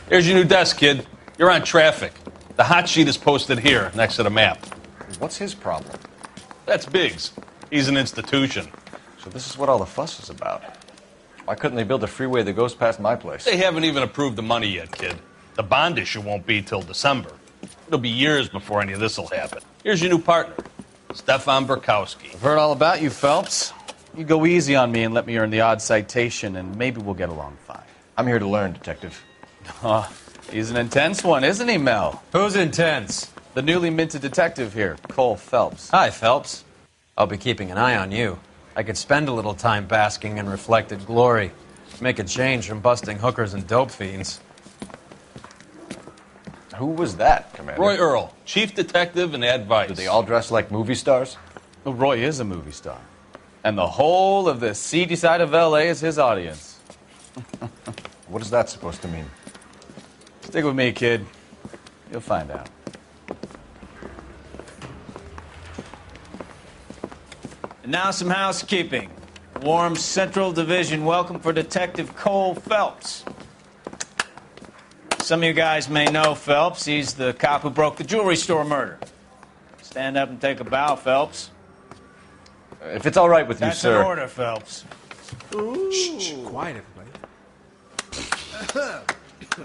Here's your new desk, kid. You're on traffic. The hot sheet is posted here, next to the map. What's his problem? That's Biggs. He's an institution. So this is what all the fuss is about. Why couldn't they build a freeway that goes past my place? They haven't even approved the money yet, kid. The bond issue won't be till December. It'll be years before any of this will happen. Here's your new partner, Stefan Burkowski. I've heard all about you, Phelps. You go easy on me and let me earn the odd citation, and maybe we'll get along fine. I'm here to learn, Detective. He's an intense one, isn't he, Mel? Who's intense? The newly minted detective here, Cole Phelps. Hi, Phelps. I'll be keeping an eye on you. I could spend a little time basking in reflected glory. Make a change from busting hookers and dope fiends. Who was that, Commander? Roy Earl, chief detective and advice. Do they all dress like movie stars? Well, Roy is a movie star. And the whole of the seedy side of L.A. is his audience. What is that supposed to mean? Stick with me, kid. You'll find out. And now some housekeeping. Warm Central Division welcome for Detective Cole Phelps. Some of you guys may know Phelps. He's the cop who broke the jewelry store murder. Stand up and take a bow, Phelps. If it's all right with you, That's sir. an order, Phelps. Shh, quiet, everybody.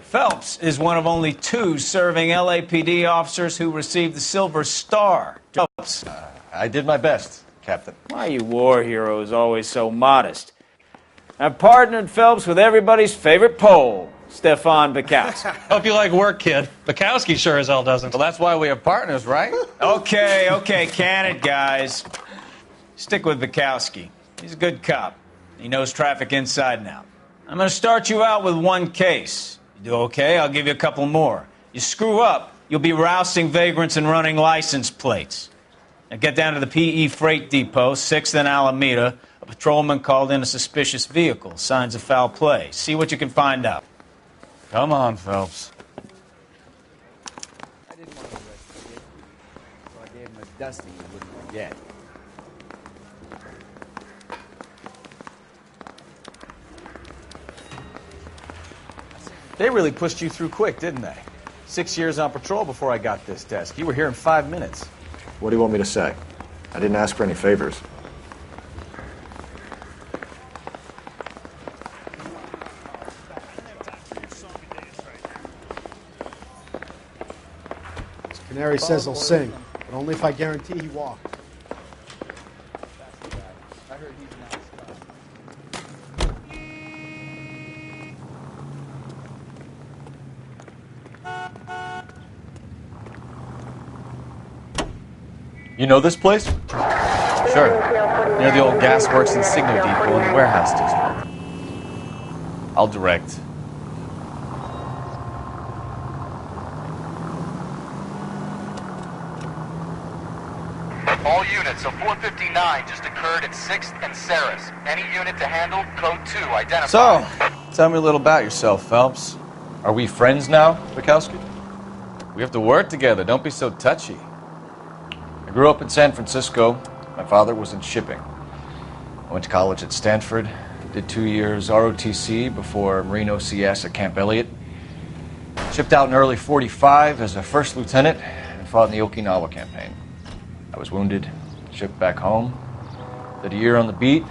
Phelps is one of only 2 serving LAPD officers who received the Silver Star. Phelps. I did my best, Captain. Why are you war heroes always so modest? I've partnered Phelps with everybody's favorite Pole, Stefan Burkowski. Hope you like work, kid. Bukowski sure as hell doesn't. Well, that's why we have partners, right? Okay, can it, guys. Stick with Burkowski. He's a good cop. He knows traffic inside and out. I'm going to start you out with 1 case. You do okay, I'll give you a couple more. You screw up, you'll be rousting vagrants and running license plates. Now get down to the PE Freight Depot, 6th and Alameda. A patrolman called in a suspicious vehicle. Signs of foul play. See what you can find out. Come on, Phelps. I didn't want to arrest the kid, so I gave him a dusting he wouldn't forget. They really pushed you through quick, didn't they? 6 years on patrol before I got this desk. You were here in 5 minutes. What do you want me to say? I didn't ask for any favors. Canary says he'll sing, but only if I guarantee he walks. You know this place? Sure. Near the old gasworks and signal depot in the warehouse district. I'll direct. All units, so 459 just occurred at 6th and Saris. Any unit to handle, code 2, identified. So, tell me a little about yourself, Phelps. Are we friends now, Bukowski? We have to work together. Don't be so touchy. I grew up in San Francisco. My father was in shipping. I went to college at Stanford, did 2 years ROTC before Marine OCS at Camp Elliott. Shipped out in early '45 as a first lieutenant and fought in the Okinawa campaign. I was wounded, shipped back home, did a year on the beat.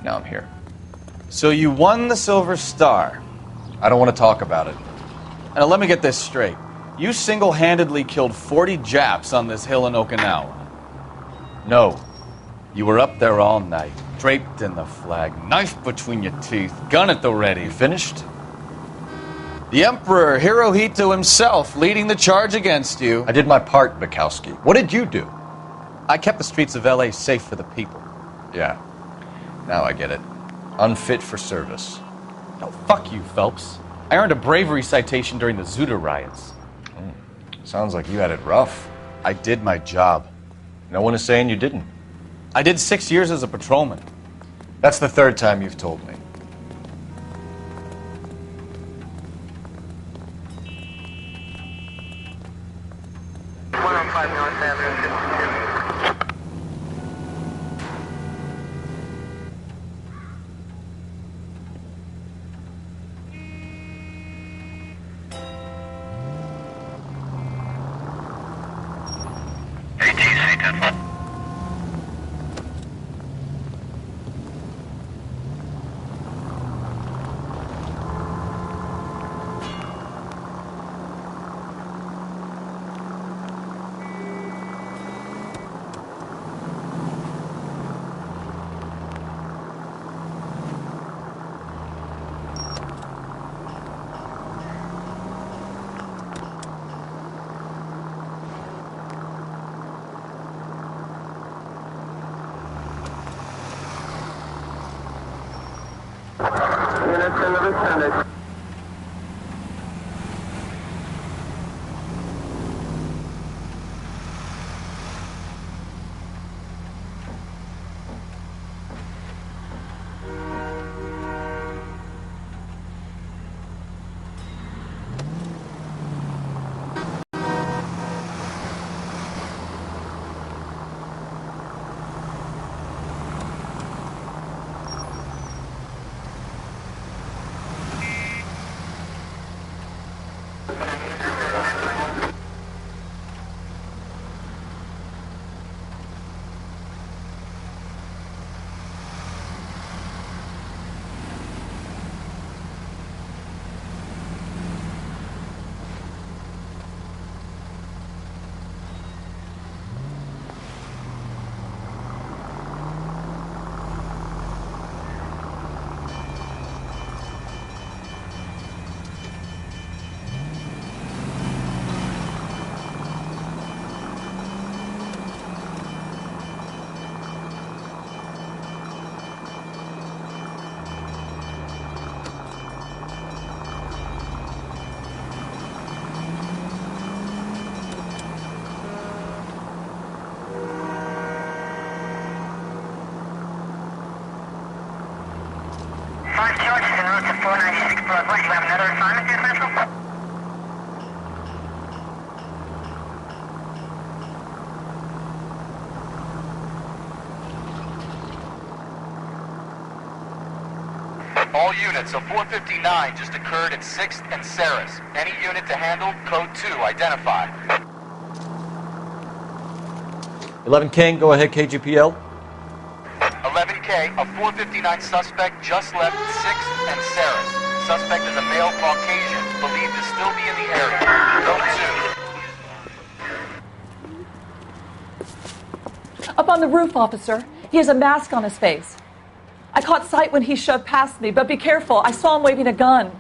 Now I'm here. So you won the Silver Star. I don't want to talk about it. Now let me get this straight. You single-handedly killed 40 Japs on this hill in Okinawa. No. You were up there all night, draped in the flag, knife between your teeth, gun at the ready. Finished? The Emperor Hirohito himself leading the charge against you. I did my part, Bukowski. What did you do? I kept the streets of L.A. safe for the people. Yeah. Now I get it. Unfit for service. No, fuck you, Phelps. I earned a bravery citation during the Zuda riots. Sounds like you had it rough. I did my job. No one is saying you didn't. I did 6 years as a patrolman. That's the 3rd time you've told me. Units in the vicinity. Five charges en route to 496 Broadway. You have another assignment there, Central? All units, a 459 just occurred at 6th and Saris. Any unit to handle, code 2, identify. 11 King, go ahead, KGPL. 11K, a 459 suspect just left 6th and Saris. Suspect is a male Caucasian, believed to still be in the area. Code 2. Up on the roof, officer. He has a mask on his face. I caught sight when he shoved past me, but be careful. I saw him waving a gun.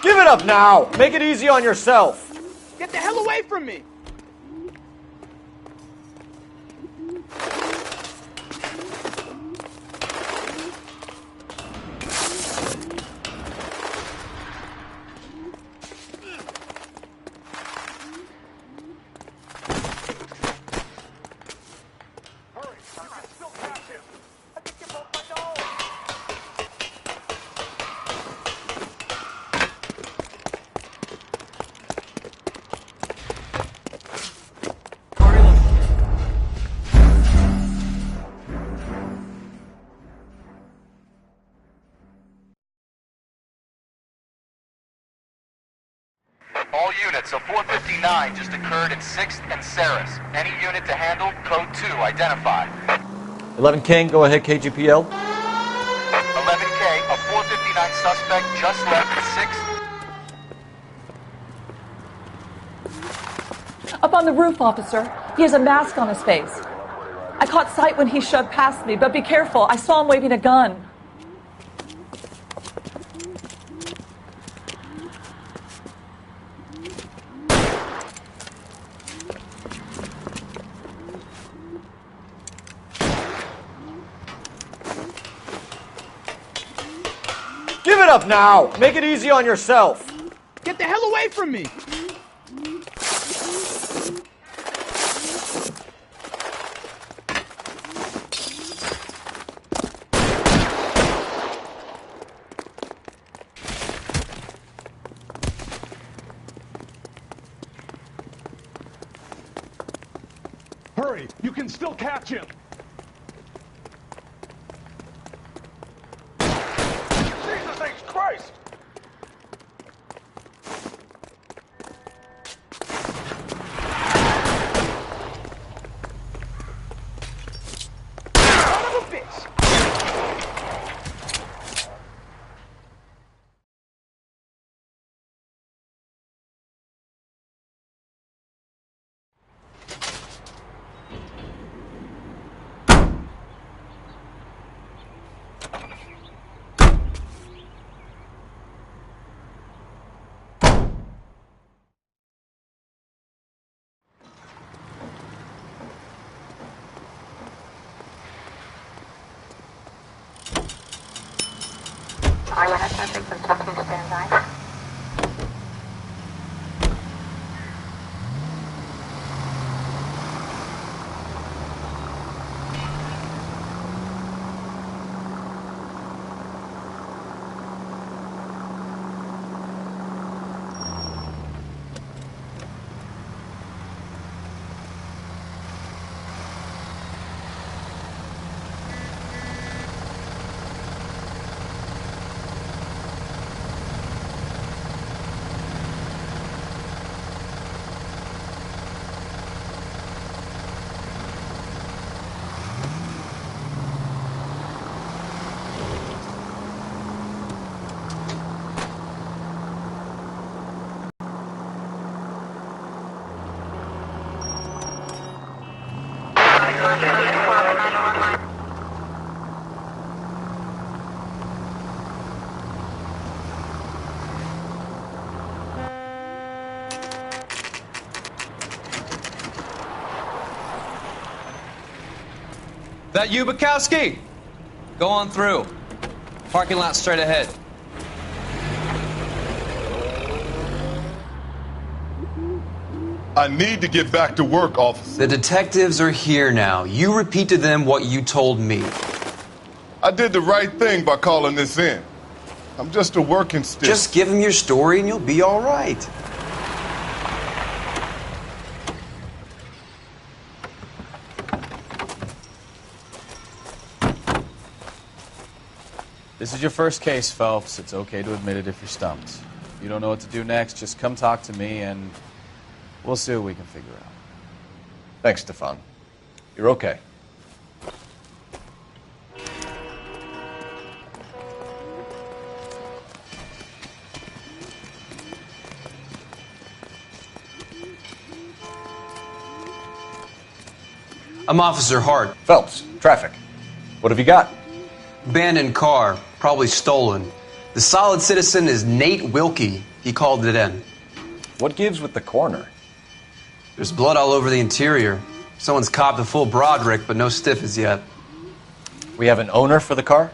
Give it up now! Make it easy on yourself! Get the hell away from me! All units, a 459 just occurred at 6th and Saris. Any unit to handle, code 2, identify. 11 King, go ahead, KGPL. 11K, a 459 suspect just left 6th. Up on the roof, officer. He has a mask on his face. I caught sight when he shoved past me, but be careful. I saw him waving a gun. Give it up now! Make it easy on yourself! Get the hell away from me! You can still catch him. Jesus H. Christ! Son of a bitch! Are you suspect from substitute standby? That you, Bukowski? Go on through. Parking lot straight ahead. I need to get back to work, officer. The detectives are here now. You repeat to them what you told me. I did the right thing by calling this in. I'm just a working stiff. Just give them your story and you'll be all right. This is your first case, Phelps. It's okay to admit it if you're stumped. If you don't know what to do next, just come talk to me and we'll see what we can figure out. Thanks, Stefan. You're okay. I'm Officer Hart. Phelps, traffic. What have you got? Abandoned car, probably stolen. The solid citizen is Nate Wilkie. He called it in. What gives with the coroner? There's blood all over the interior. Someone's copped a full Broderick, but no stiff as yet. We have an owner for the car?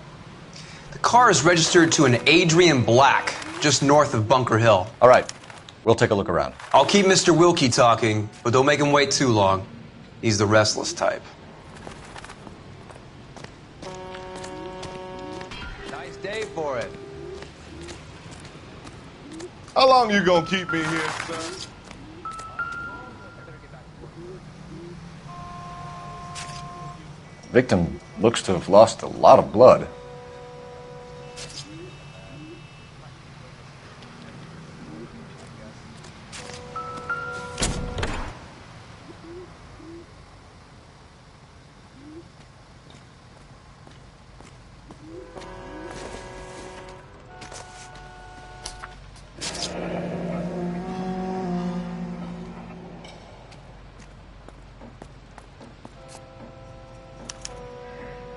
The car is registered to an Adrian Black, just north of Bunker Hill. All right. We'll take a look around. I'll keep Mr. Wilkie talking, but don't make him wait too long. He's the restless type. Nice day for it. How long you gonna keep me here, son? Victim looks to have lost a lot of blood.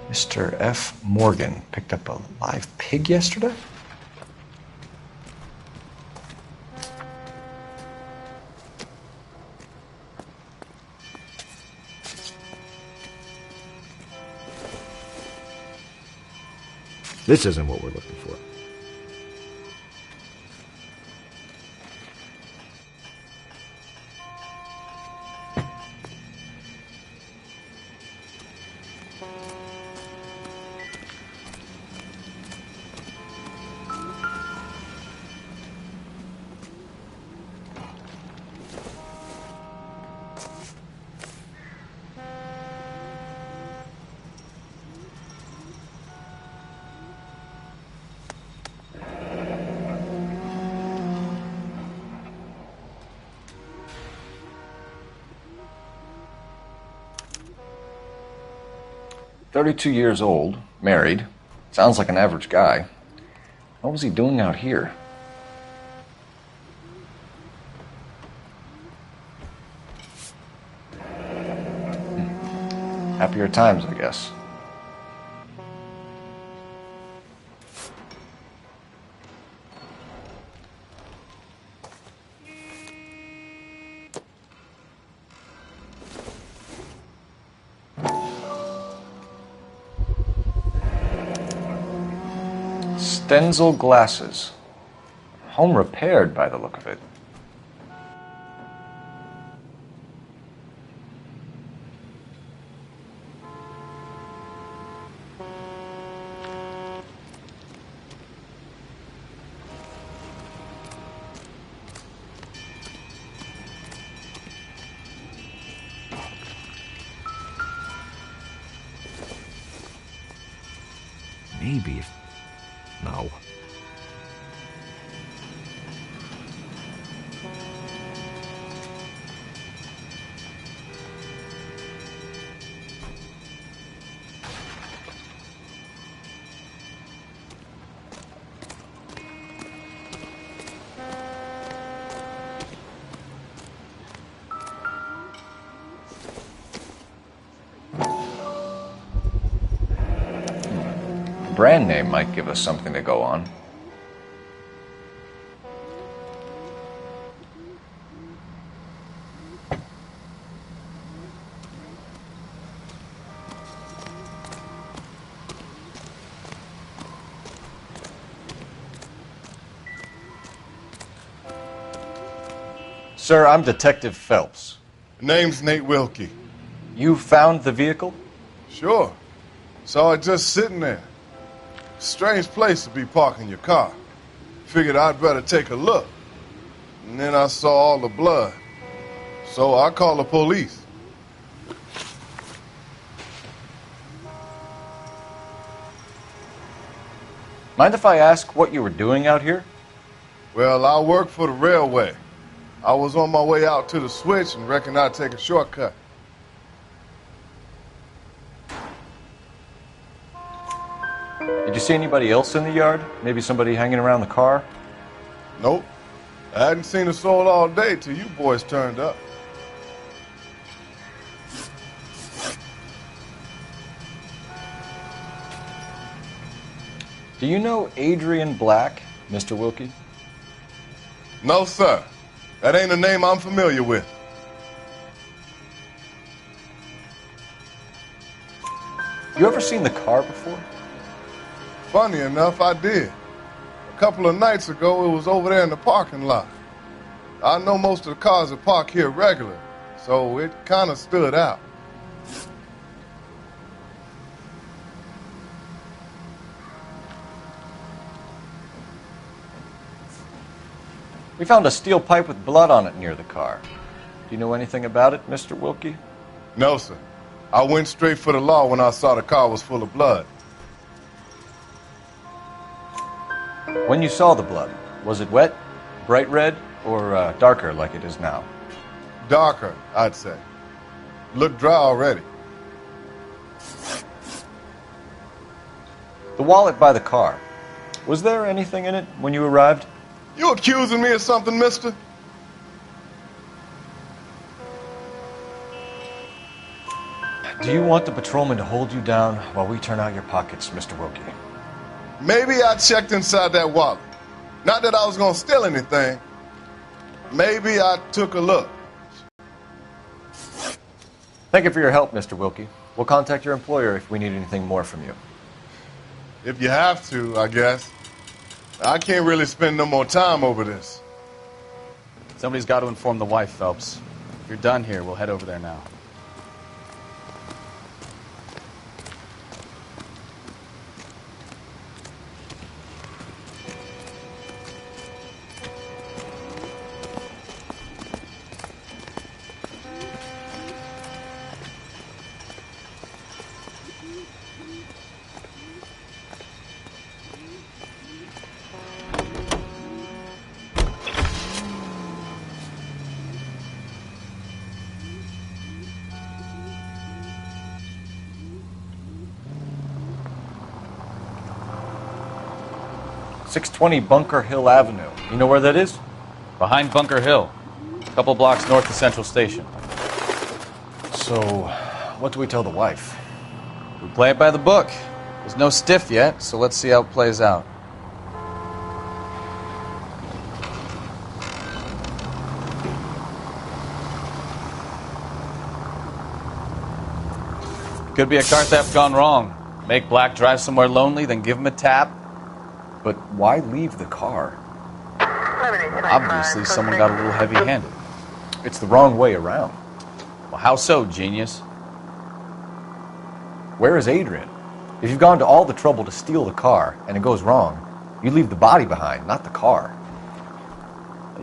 Mr. F. Morgan picked up a live pig yesterday? This isn't what we're looking for. 32 years old, married. Sounds like an average guy. What was he doing out here? Happier times, I guess. Stenzel glasses. Home repaired by the look of it. Maybe if... No. Brand name might give us something to go on. Sir, I'm Detective Phelps. Name's Nate Wilkie. You found the vehicle? Sure. Saw it just sitting there. Strange place to be parking your car. Figured I'd better take a look. And then I saw all the blood. So I called the police. Mind if I ask what you were doing out here? Well, I work for the railway. I was on my way out to the switch and reckoned I'd take a shortcut. Did you see anybody else in the yard? Maybe somebody hanging around the car? Nope. I hadn't seen a soul all day till you boys turned up. Do you know Adrian Black, Mr. Wilkie? No, sir. That ain't a name I'm familiar with. You ever seen the car before? Funny enough, I did. A couple of nights ago, it was over there in the parking lot. I know most of the cars are parked here regular, so it kind of stood out. We found a steel pipe with blood on it near the car. Do you know anything about it, Mr. Wilkie? No, sir. I went straight for the law when I saw the car was full of blood. When you saw the blood, was it wet, bright red, or darker like it is now? Darker, I'd say. Looked dry already. The wallet by the car. Was there anything in it when you arrived? You accusing me of something, mister? Do you want the patrolman to hold you down while we turn out your pockets, Mr. Wilkie? Maybe I checked inside that wallet. Not that I was going to steal anything. Maybe I took a look. Thank you for your help, Mr. Wilkie. We'll contact your employer if we need anything more from you. If you have to, I guess. I can't really spend no more time over this. Somebody's got to inform the wife, Phelps. If you're done here, we'll head over there now. 620 Bunker Hill Avenue. You know where that is? Behind Bunker Hill. A couple blocks north of Central Station. So, what do we tell the wife? We play it by the book. There's no stiff yet, so let's see how it plays out. Could be a car theft gone wrong. Make Black drive somewhere lonely, then give him a tap. But why leave the car? Obviously, someone got a little heavy-handed. It's the wrong way around. Well, how so, genius? Where is Adrian? If you've gone to all the trouble to steal the car and it goes wrong, you leave the body behind, not the car.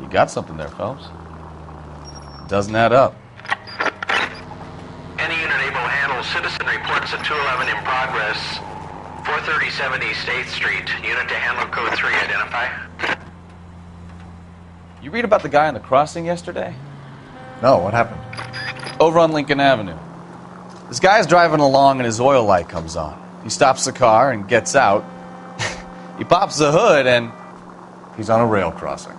You got something there, Phelps. Doesn't add up. Any unit able to handle citizen reports at 211 in progress. 437 East 8th Street. Unit to handle code 3. Identify. You read about the guy on the crossing yesterday? No, what happened? Over on Lincoln Avenue. This guy's driving along and his oil light comes on. He stops the car and gets out. He pops the hood and... He's on a rail crossing.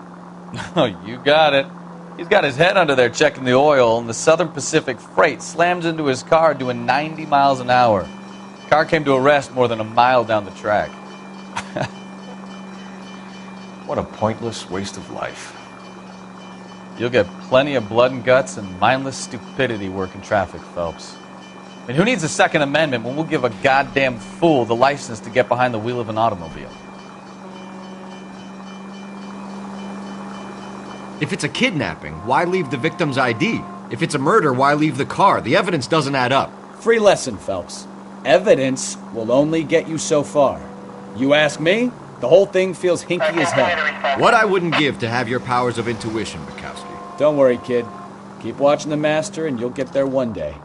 Oh, you got it. He's got his head under there checking the oil, and the Southern Pacific Freight slams into his car doing 90 miles an hour. The car came to a rest more than a mile down the track. What a pointless waste of life. You'll get plenty of blood and guts and mindless stupidity working traffic, Phelps. I mean, who needs a Second Amendment when we'll give a goddamn fool the license to get behind the wheel of an automobile? If it's a kidnapping, why leave the victim's ID? If it's a murder, why leave the car? The evidence doesn't add up. Free lesson, Phelps. Evidence will only get you so far. You ask me, the whole thing feels hinky as hell. What I wouldn't give to have your powers of intuition, Bukowski. Don't worry, kid. Keep watching the master and you'll get there one day.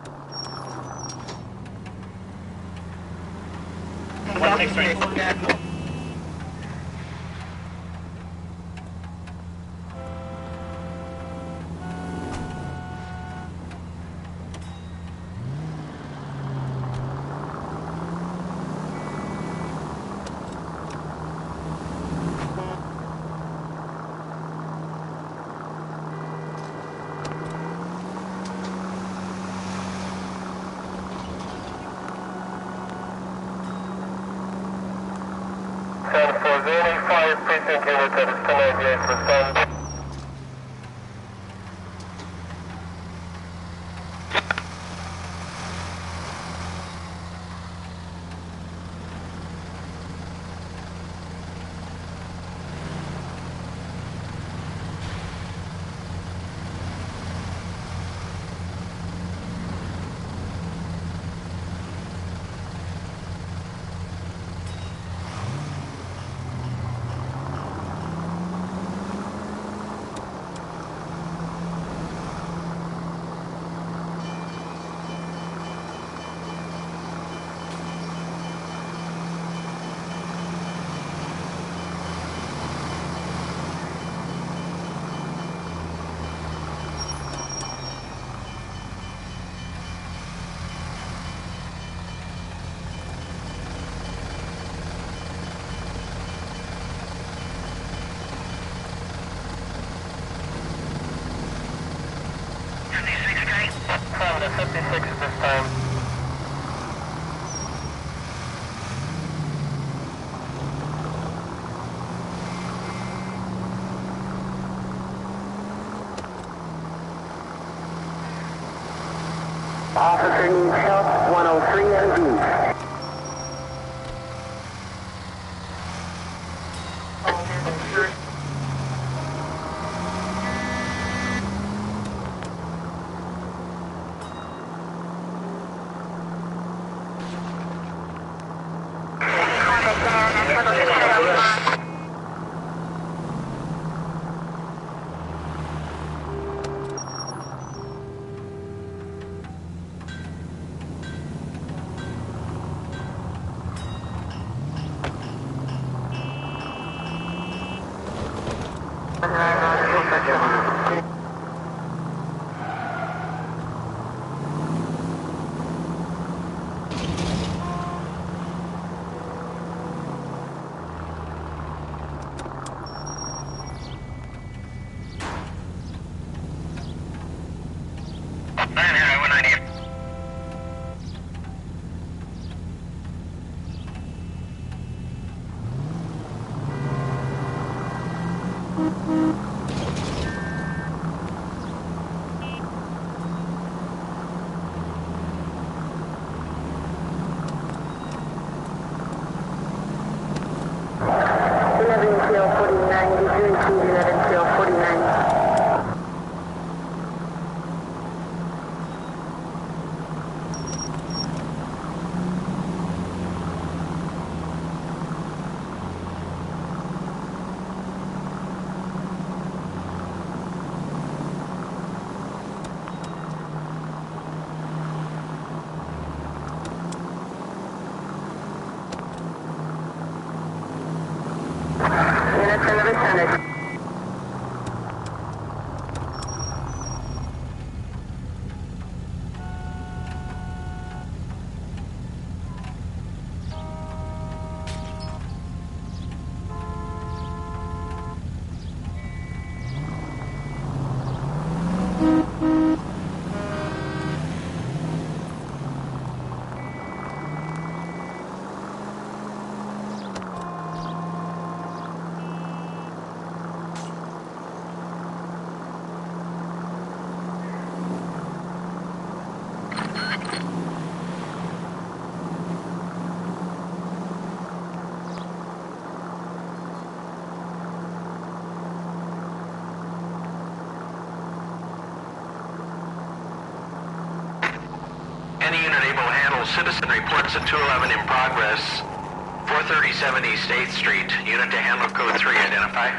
Officer needs help, 103 and D. Any unit able to handle citizen reports at 211 in progress. 437 East 8th Street. Unit to handle code 3. Identify.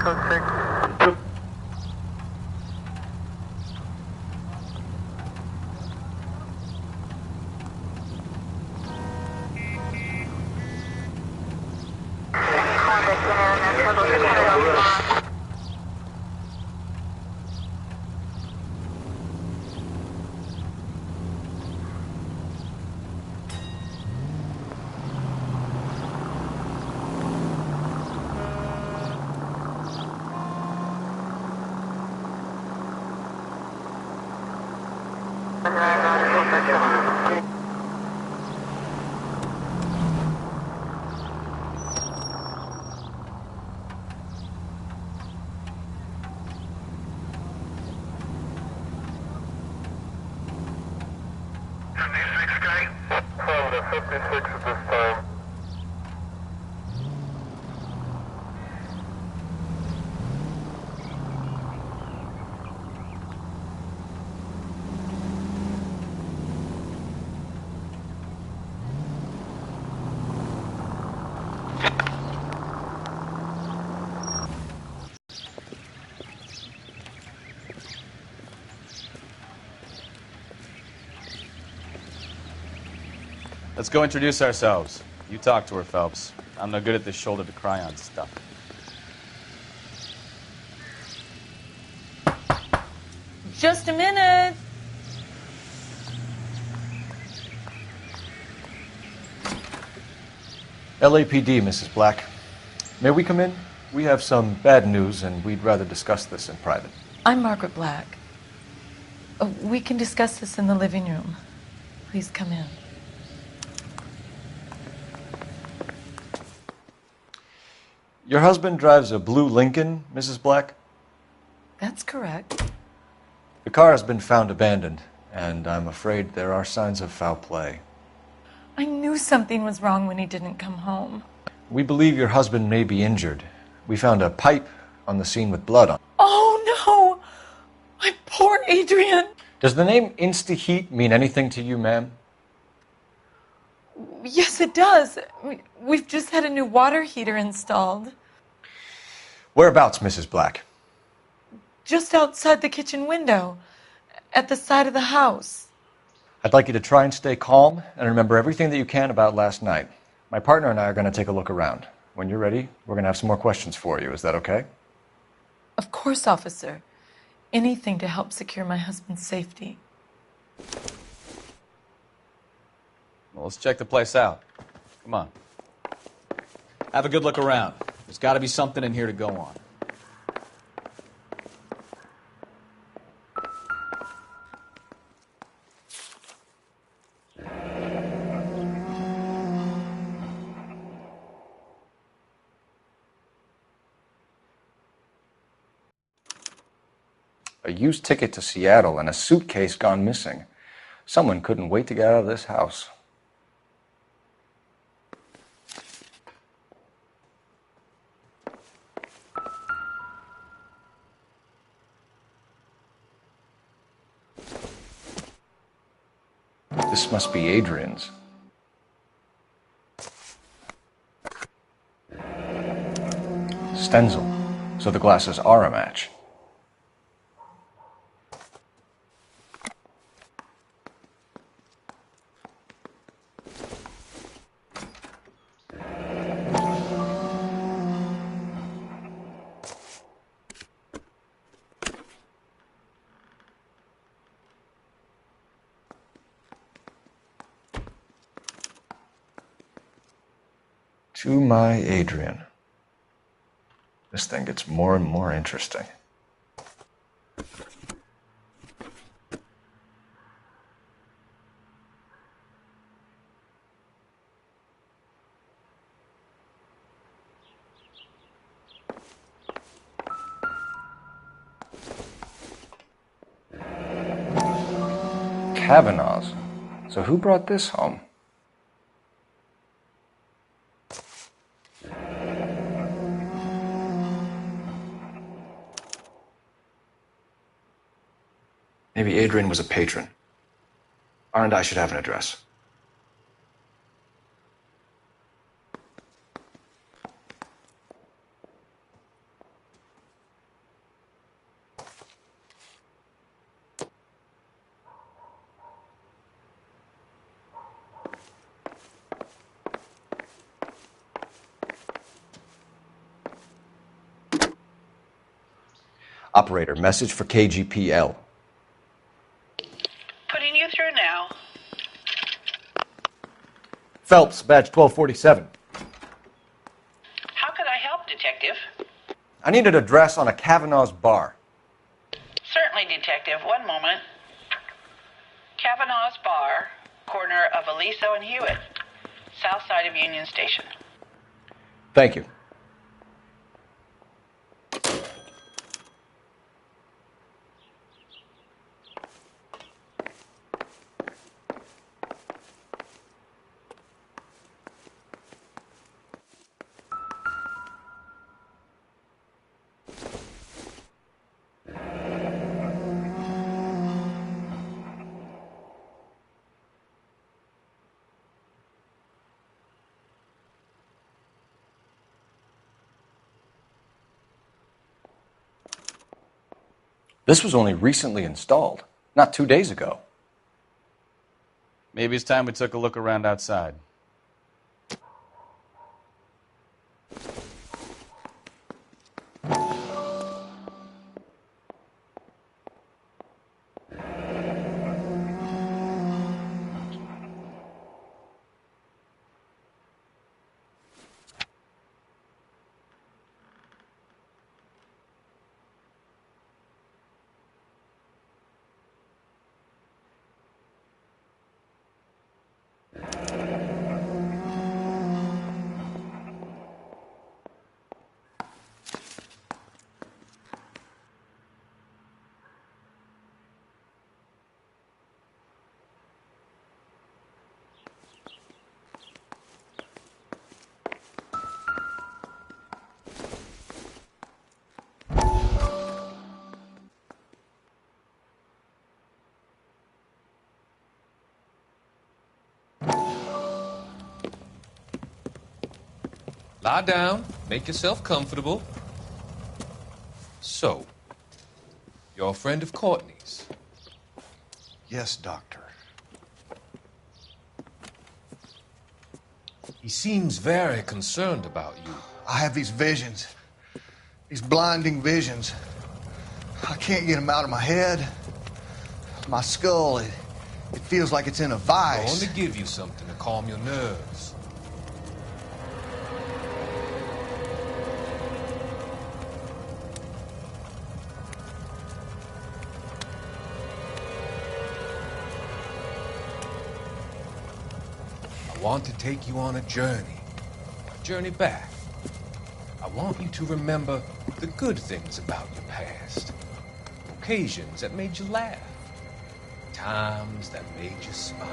Code 6. Let's go introduce ourselves. You talk to her, Phelps. I'm no good at this shoulder to cry on stuff. Just a minute. LAPD, Mrs. Black. May we come in? We have some bad news, and we'd rather discuss this in private. I'm Margaret Black. We can discuss this in the living room. Please come in. Your husband drives a blue Lincoln, Mrs. Black? That's correct. The car has been found abandoned, and I'm afraid there are signs of foul play. I knew something was wrong when he didn't come home. We believe your husband may be injured. We found a pipe on the scene with blood on it. Oh, no! My poor Adrian! Does the name Insta-Heat mean anything to you, ma'am? Yes, it does. We've just had a new water heater installed. Whereabouts, Mrs. Black? Just outside the kitchen window, at the side of the house. I'd like you to try and stay calm and remember everything that you can about last night. My partner and I are going to take a look around. When you're ready, we're going to have some more questions for you. Is that okay? Of course, officer. Anything to help secure my husband's safety. Let's check the place out. Come on. Have a good look around. There's got to be something in here to go on. A used ticket to Seattle and a suitcase gone missing. Someone couldn't wait to get out of this house. This must be Adrian's. Stenzel. So the glasses are a match. To my Adrian. This thing gets more and more interesting. Kavanaugh's. So who brought this home? Maybe Adrian was a patron. R&I should have an address. Operator, message for KGPL. Putting you through now. Phelps, badge 1247. How could I help, Detective? I need an address on a Kavanaugh's bar. Certainly, Detective. One moment. Kavanaugh's Bar, corner of Aliso and Hewitt, south side of Union Station. Thank you. This was only recently installed, not 2 days ago. Maybe it's time we took a look around outside. Lie down, make yourself comfortable. So, you're a friend of Courtney's? Yes, Doctor. He seems very concerned about you. I have these visions, these blinding visions. I can't get them out of my head. My skull, It feels like it's in a I vice. want to give you something to calm your nerves. I want to take you on a journey back. I want you to remember the good things about your past, occasions that made you laugh, times that made you smile.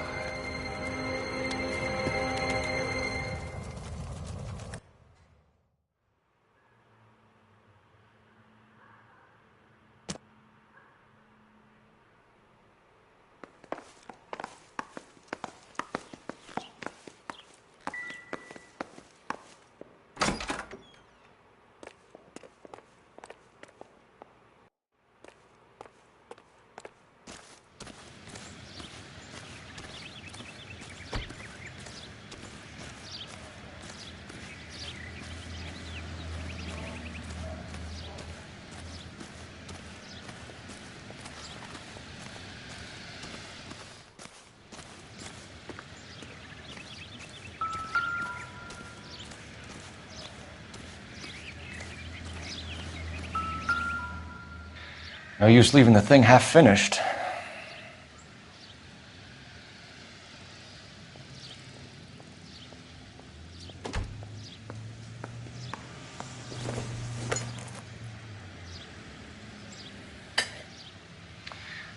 No use leaving the thing half finished.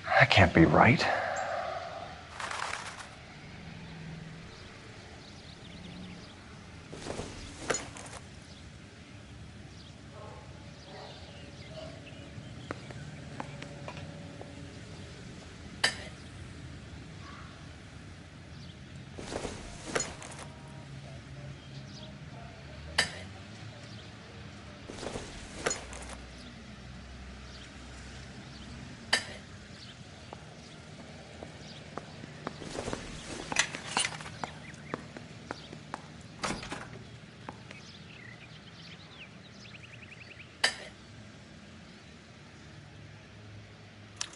That can't be right.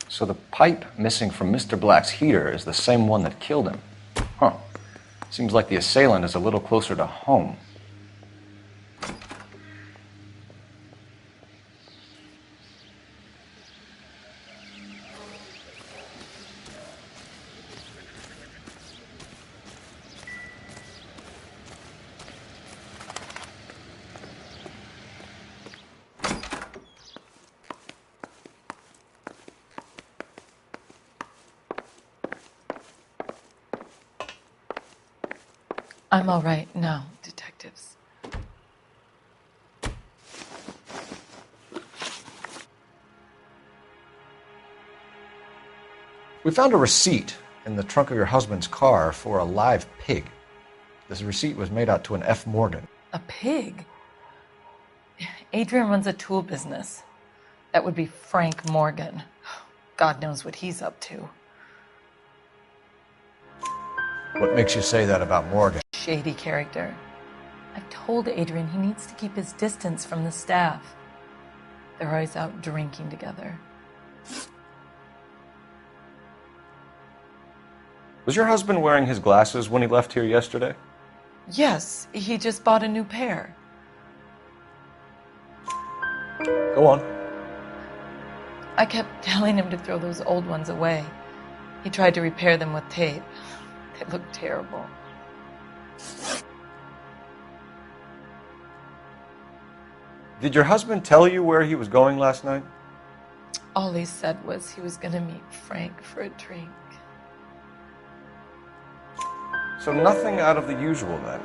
So the pipe missing from Mr. Black's heater is the same one that killed him. Huh. Seems like the assailant is a little closer to home. I'm all right now, detectives. We found a receipt in the trunk of your husband's car for a live pig. This receipt was made out to an F. Morgan. A pig? Adrian runs a tool business. That would be Frank Morgan. God knows what he's up to. What makes you say that about Morgan? Shady character. I've told Adrian he needs to keep his distance from the staff. They're always out drinking together. Was your husband wearing his glasses when he left here yesterday? Yes, he just bought a new pair. Go on. I kept telling him to throw those old ones away. He tried to repair them with tape. They look terrible. Did your husband tell you where he was going last night? All he said was he was going to meet Frank for a drink. So nothing out of the usual then?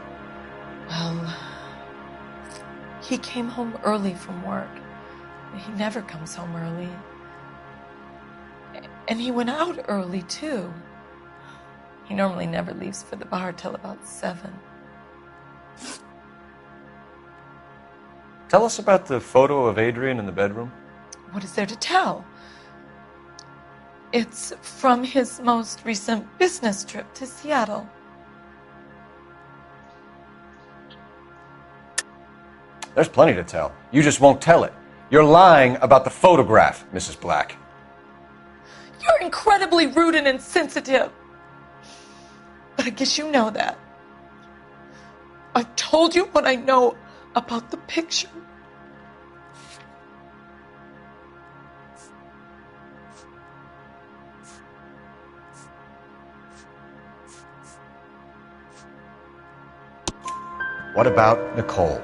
Well, he came home early from work. He never comes home early. And he went out early, too. He normally never leaves for the bar till about 7. Tell us about the photo of Adrian in the bedroom. What is there to tell? It's from his most recent business trip to Seattle. There's plenty to tell. You just won't tell it. You're lying about the photograph, Mrs. Black. You're incredibly rude and insensitive. But I guess you know that. I've told you what I know about the picture. What about Nicole,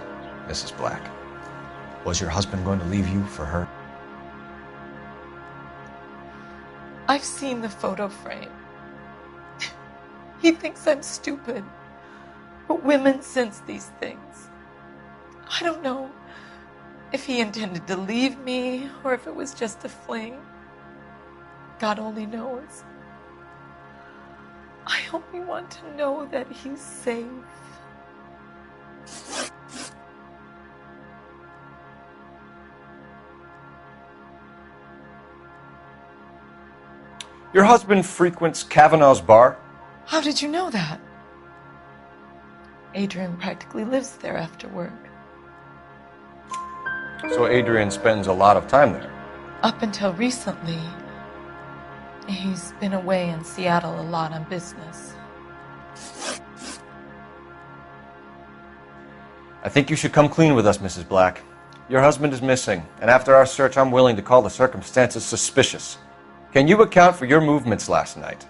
Mrs. Black? Was your husband going to leave you for her? I've seen the photo frame. He thinks I'm stupid. But women sense these things. I don't know if he intended to leave me or if it was just a fling. God only knows. I only want to know that he's safe. Your husband frequents Kavanaugh's bar? How did you know that? Adrian practically lives there after work. So Adrian spends a lot of time there? Up until recently, he's been away in Seattle a lot on business. I think you should come clean with us, Mrs. Black. Your husband is missing, and after our search, I'm willing to call the circumstances suspicious. Can you account for your movements last night?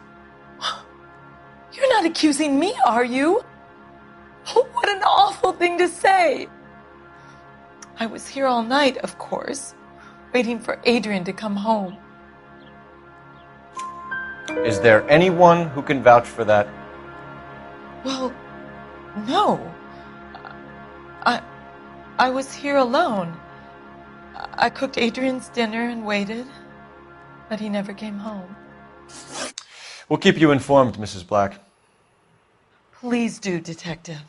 You're not accusing me, are you? What an awful thing to say. I was here all night, of course, waiting for Adrian to come home. Is there anyone who can vouch for that? Well, no. I was here alone. I cooked Adrian's dinner and waited, but he never came home. We'll keep you informed, Mrs. Black. Please do, Detective.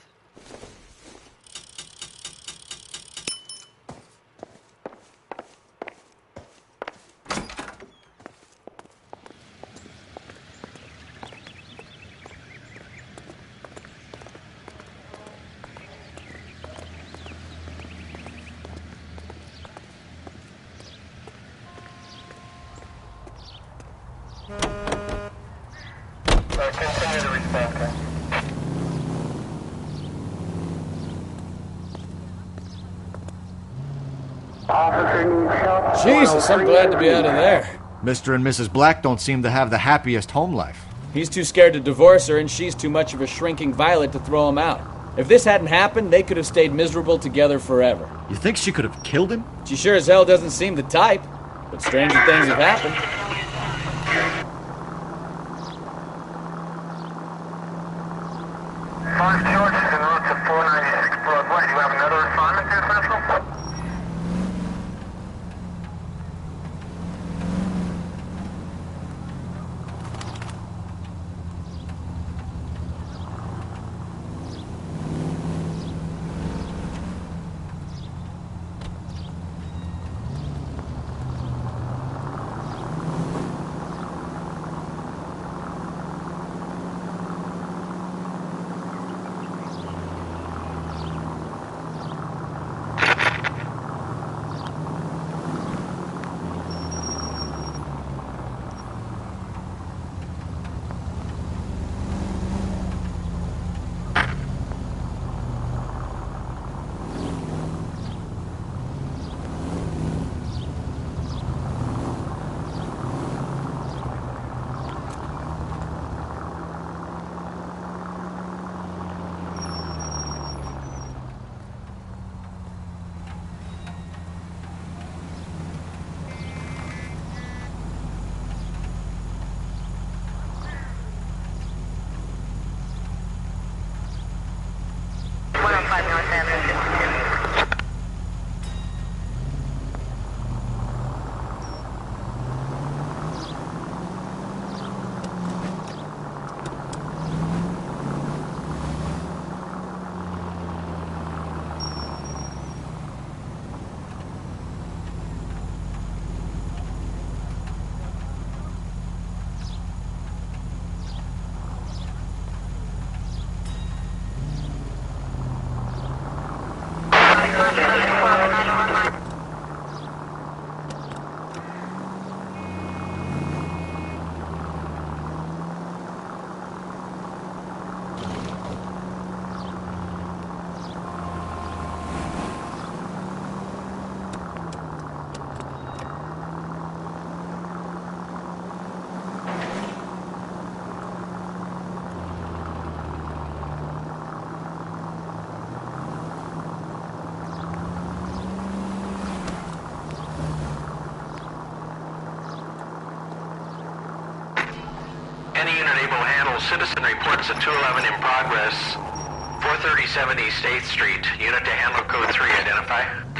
Continue to respond. Jesus, I'm glad to be out of there. Mr. and Mrs. Black don't seem to have the happiest home life. He's too scared to divorce her, and she's too much of a shrinking violet to throw him out. If this hadn't happened, they could have stayed miserable together forever. You think she could have killed him? She sure as hell doesn't seem the type, but stranger things have happened. Five George is en route to 496 Broadway. Do you have another assignment there, Central? handle citizen reports at 211 in progress. 437 East 8th Street. Unit to handle code 3. Identify.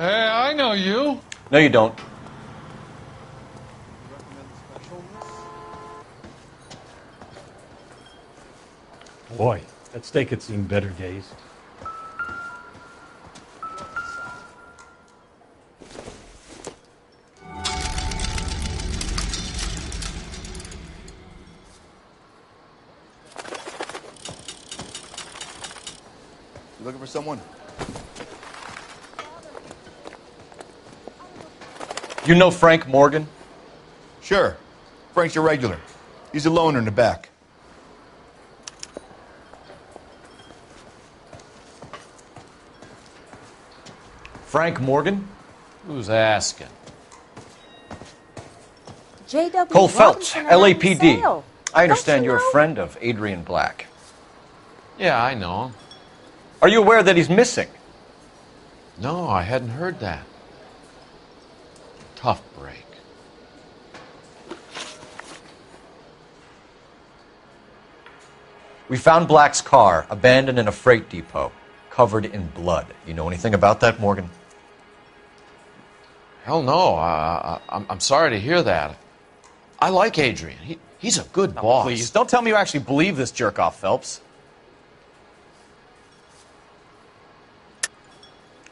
Hey, I know you. No, you don't. Boy, that steak had seen better days. You looking for someone? You know Frank Morgan? Sure. Frank's your regular. He's a loner in the back. Frank Morgan? Who's asking? J.W. Cole Phelps, Robinson around the LAPD. sale. I understand Don't you you're know? a friend of Adrian Black. Yeah, I know him. Are you aware that he's missing? No, I hadn't heard that. Tough break. We found Black's car abandoned in a freight depot, covered in blood. You know anything about that, Morgan? Hell no. I'm sorry to hear that. I like Adrian. He's a good boss. Please, don't tell me you actually believe this jerk-off, Phelps.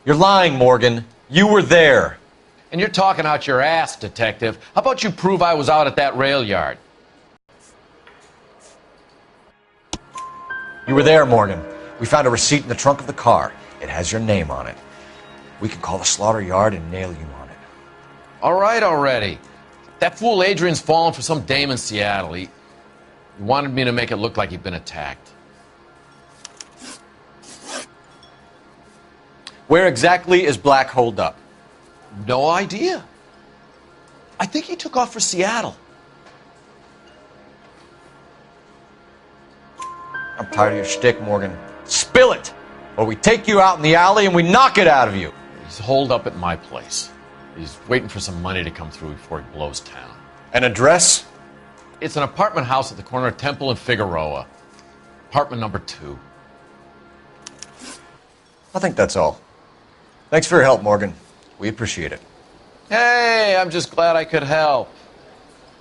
You're lying, Morgan. You were there. And you're talking out your ass, detective. How about you prove I was out at that rail yard? You were there, Morgan. We found a receipt in the trunk of the car. It has your name on it. We can call the slaughter yard and nail you on it. All right already. That fool Adrian's fallen for some dame in Seattle. He wanted me to make it look like he'd been attacked. Where exactly is Black holed up? No idea. I think he took off for Seattle. I'm tired of your shtick, Morgan. Spill it! Or we take you out in the alley and we knock it out of you. He's holed up at my place. He's waiting for some money to come through before he blows town. An address? It's an apartment house at the corner of Temple and Figueroa. Apartment number 2. I think that's all. Thanks for your help, Morgan. We appreciate it. Hey, I'm just glad I could help.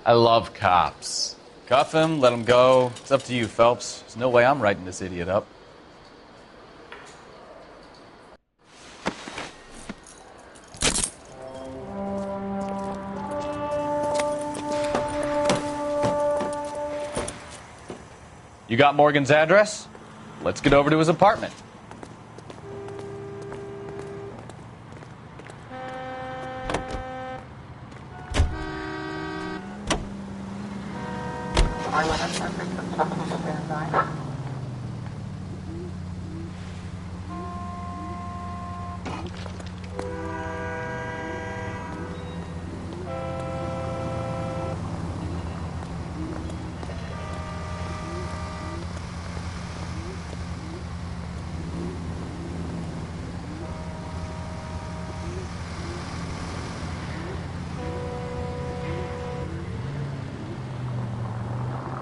I love cops. Cuff him, let him go. It's up to you, Phelps. There's no way I'm writing this idiot up. You got Morgan's address? Let's get over to his apartment.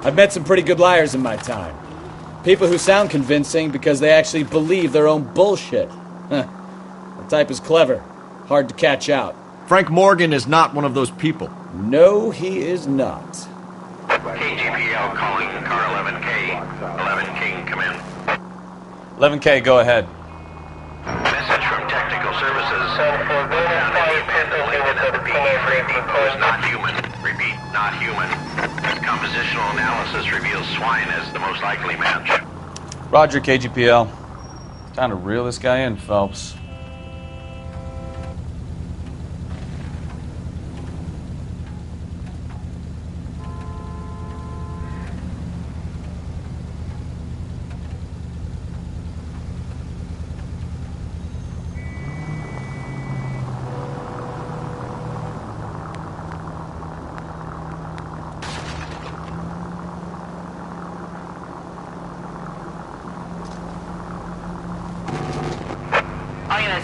I've met some pretty good liars in my time. People who sound convincing because they actually believe their own bullshit. The type is clever, hard to catch out. Frank Morgan is not one of those people. No, he is not. KGPL calling car 11K. 11K, come in. 11K, go ahead. Message from technical services. Not human. Repeat, not human. Compositional analysis reveals swine as the most likely match. Roger, KGPL. Time to reel this guy in, Phelps.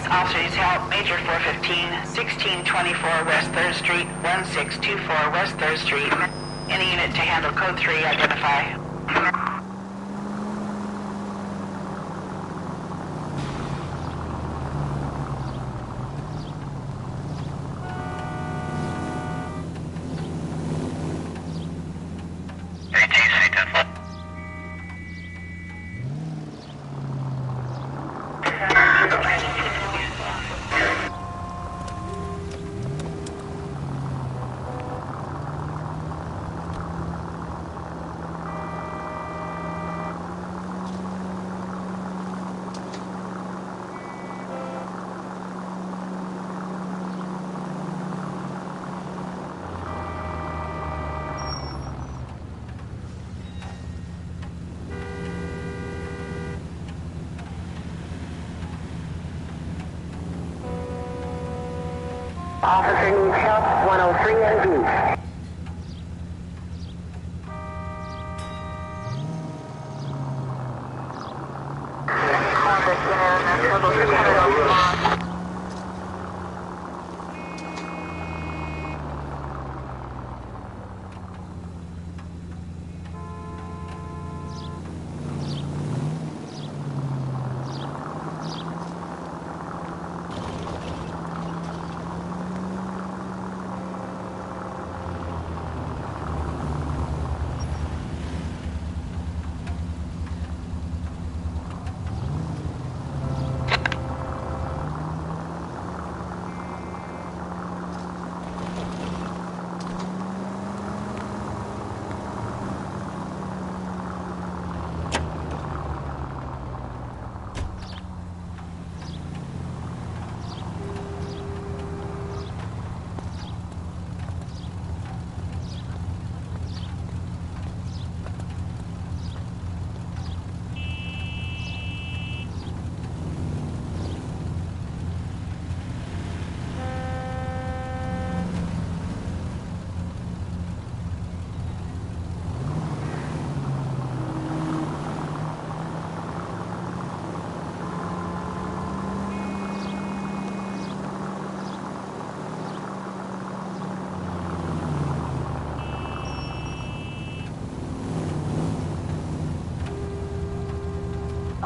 Officer detail, Major 415, 1624 West 3rd Street, 1624 West 3rd Street. Any unit to handle code 3, identify. Officer needs help, 103 engaged.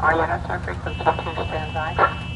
All units are frequency 2 standby.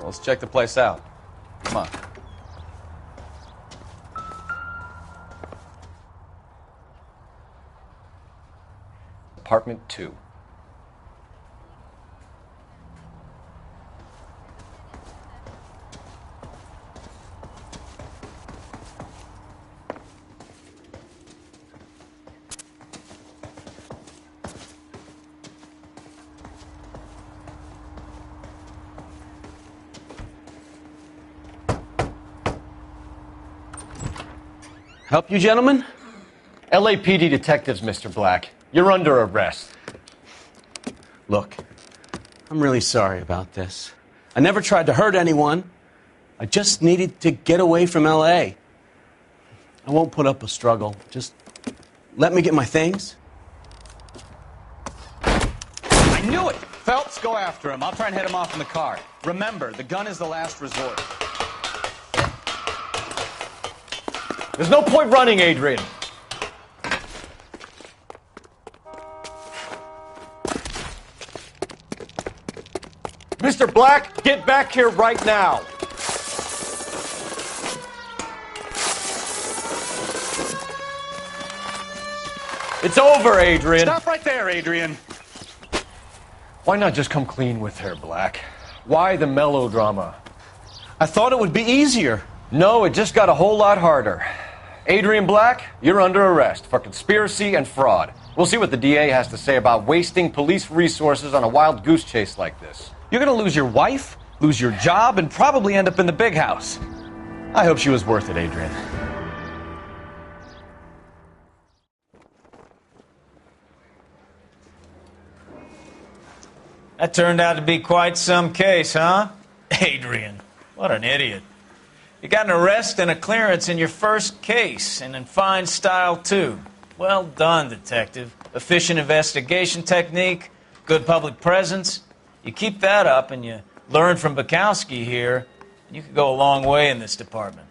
Let's check the place out. Come on. Apartment 2. Help you, gentlemen? LAPD detectives, Mr. Black. You're under arrest. Look, I'm really sorry about this. I never tried to hurt anyone. I just needed to get away from LA. I won't put up a struggle. Just let me get my things. I knew it! Phelps, go after him. I'll try and head him off in the car. Remember, the gun is the last resort. There's no point running, Adrian. Mr. Black, get back here right now. It's over, Adrian. Stop right there, Adrian. Why not just come clean with her, Black? Why the melodrama? I thought it would be easier. No, it just got a whole lot harder. Adrian Black, you're under arrest for conspiracy and fraud. We'll see what the DA has to say about wasting police resources on a wild goose chase like this. You're going to lose your wife, lose your job, and probably end up in the big house. I hope she was worth it, Adrian. That turned out to be quite some case, huh? Adrian, what an idiot. You got an arrest and a clearance in your first case, and in fine style, too. Well done, detective. Efficient investigation technique, good public presence. You keep that up and you learn from Bukowski here, and you could go a long way in this department.